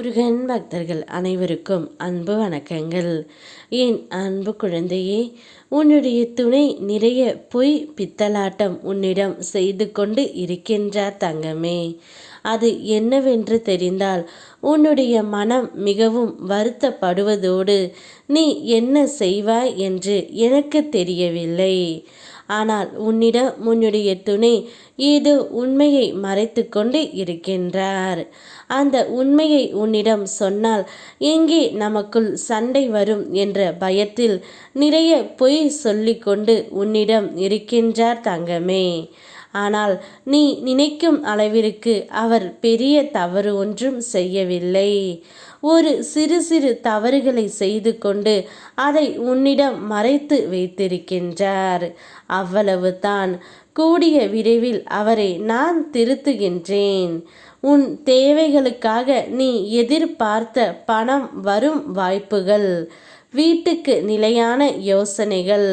முருகன் பக்தர்கள் அனைவருக்கும் அன்பு வணக்கங்கள். என் அன்பு குழந்தையே, உன்னுடைய துணை நிறைய பொய் பித்தலாட்டம் உன்னிடம் செய்து கொண்டு இருக்கின்றார் தங்கமே. அது என்னவென்று தெரிந்தால் உன்னுடைய மனம் மிகவும் வருத்தப்படுவதோடு நீ என்ன செய்வாய் என்று எனக்கு தெரியவில்லை. ஆனால் உன்னிடம் உன்னுடைய துணை ஏதோ உண்மையை மறைத்து கொண்டு இருக்கின்றார். அந்த உண்மையை உன்னிடம் சொன்னால் எங்கே நமக்குள் சண்டை வரும் என்ற பயத்தில் நிறைய பொய் சொல்லிக்கொண்டு உன்னிடம் இருக்கின்றார் தங்கமே. ஆனால் நீ நினைக்கும் அளவிற்கு அவர் பெரிய தவறு ஒன்றும் செய்யவில்லை. ஒரு சிறு சிறு தவறுகளை செய்து கொண்டு அதை உன்னிடம் மறைத்து வைத்திருக்கின்றார். அவ்வளவுதான். கூடிய விரைவில் அவரை நான் திருத்துகின்றேன். உன் தேவைகளுக்காக நீ எதிர்பார்த்த பணம் வரும் வாய்ப்புகள், வீட்டுக்கு நிலையான யோசனைகள்,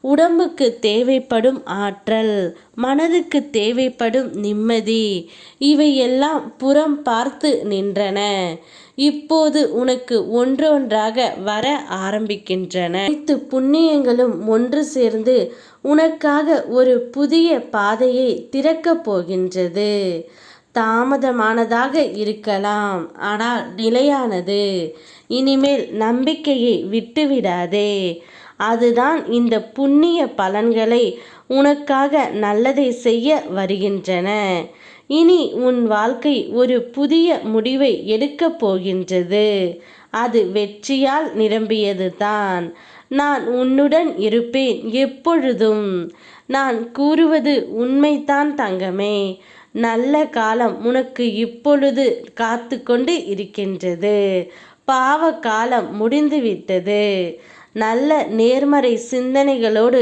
உடம்புக்கு தேவைப்படும் ஆற்றல், மனதுக்கு தேவைப்படும் நிம்மதி, இவையெல்லாம் புறம் பார்த்து நின்றன. இப்போது உனக்கு ஒன்றொன்றாக வர ஆரம்பிக்கின்றன. அனைத்து புண்ணியங்களும் ஒன்று சேர்ந்து உனக்காக ஒரு புதிய பாதையை திறக்கப் போகின்றது. தாமதமானதாக இருக்கலாம், ஆனால் நிலையானது. இனிமேல் நம்பிக்கையை விட்டுவிடாதே. அதுதான் இந்த புண்ணிய பலன்களை உனக்காக நல்லதை செய்ய வருகின்றன. இனி உன் வாழ்க்கை ஒரு புதிய முடிவை எடுக்கப் போகின்றது. அது வெற்றியால் நிரம்பியது தான். நான் உன்னுடன் இருப்பேன் எப்பொழுதும். நான் கூறுவது உண்மைதான் தங்கமே. நல்ல காலம் உனக்கு இப்பொழுது காத்து கொண்டு இருக்கின்றது. பாவ காலம் முடிந்துவிட்டது. நல்ல நேர்மறை சிந்தனைகளோடு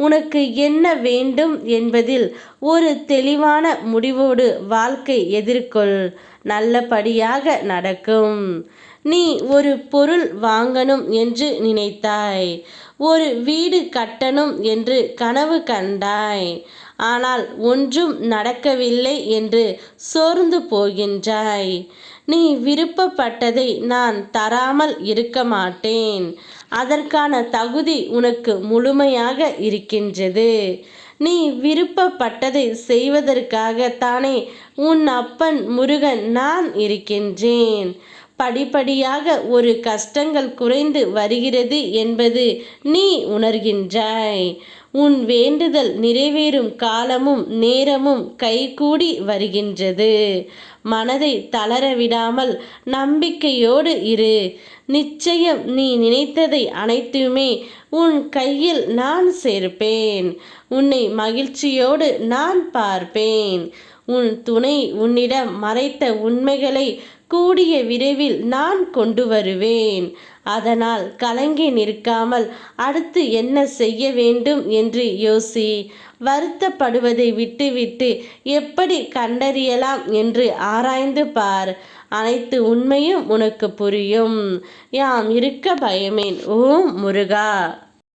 உனக்கு என்ன வேண்டும் என்பதில் ஒரு தெளிவான முடிவோடு வாழ்க்கை எதிர்கொள். நல்லபடியாக நடக்கும். நீ ஒரு பொருள் வாங்கணும் என்று நினைத்தாய். ஒரு வீடு கட்டணும் என்று கனவு கண்டாய். ஆனால் ஒன்றும் நடக்கவில்லை என்று சோர்ந்து போகின்றாய். நீ விருப்பப்பட்டதை நான் தராமல் இருக்க மாட்டேன். அதற்கான தகுதி உனக்கு முழுமையாக இருக்கின்றது. நீ விருப்பப்பட்டதை செய்வதற்காகத்தானே உன் அப்பன் முருகன் நான் இருக்கின்றேன். படிப்படியாக ஒரு கஷ்டங்கள் குறைந்து வருகிறது என்பது நீ உணர்கின்றாய். உன் வேண்டுதல் நிறைவேறும் காலமும் நேரமும் கைகூடி வருகின்றது. மனதை தளர விடாமல் நம்பிக்கையோடு இரு. நிச்சயம் நீ நினைத்ததை அனைத்துமே உன் கையில் நான் சேர்ப்பேன். உன்னை மகிழ்ச்சியோடு நான் பார்ப்பேன். உன் துணை உன்னிடம் மறைத்த உண்மைகளை கூடிய விரைவில் நான் கொண்டு வருவேன். அதனால் கலங்கி நிற்காமல் அடுத்து என்ன செய்ய வேண்டும் என்று யோசி. வருத்தப்படுவதை விட்டுவிட்டு எப்படி கண்டறியலாம் என்று ஆராய்ந்து பார். அனைத்து உண்மையும் உனக்கு புரியும். யாம் இருக்க பயமேன். ஓம் முருகா.